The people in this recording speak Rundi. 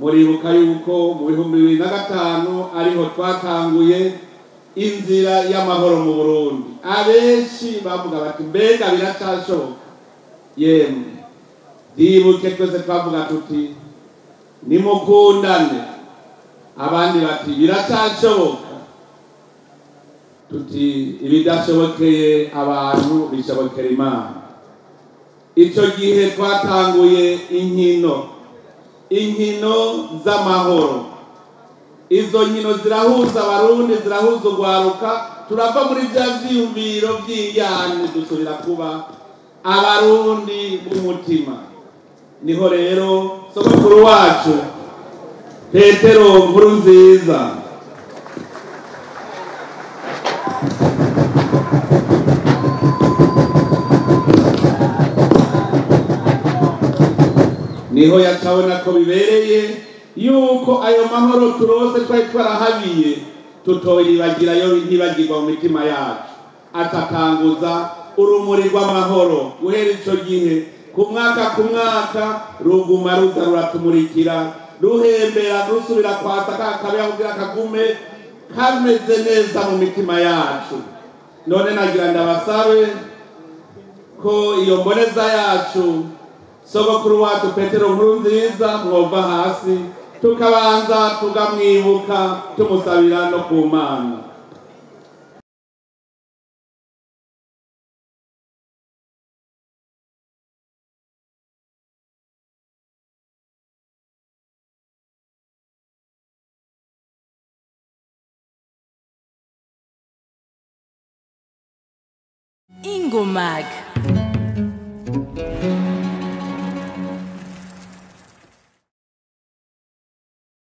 muribuka yuko mu 2005 ariho twatanguye inzira y'amahoro mu Burundi. Abenshi bavuga bati mbega biracashoboka. Yemwe ndibuke twese twavuga tuti nimukundane, abandi bati biracashoboka, tuti ibidashobokeye abantu bishobokera Imana. Ico gihe twatanguye inkino z'amahoro. Izo nkino zirahuza abarundi, zirahuza urwaruka, turava muri vya vyiyumviro vy'injyane dusubira kuba abarundi b'umutima. Niho rero sogokuru wacu Petero Nkurunziza niho yatabona ko bibereye yuko ayo mahoro turose twari twarahabiye tutoyibagira yo ntibagirwa mu mitima yacu, atatanguza urumuri rw'amahoro guhera ico gihe ku mwaka ruguma ruza ruratumurikira, ruhembera rusubira kwasa kakabya kugira kagume kameze neza mu mitima yacu. None nagira ndabasabe ko iyo mboneza yacu sogokuru wacu Petero Nkurunziza mwova hasi tukabanza tugamwibuka tumusabira no ku Mana. Ingomag.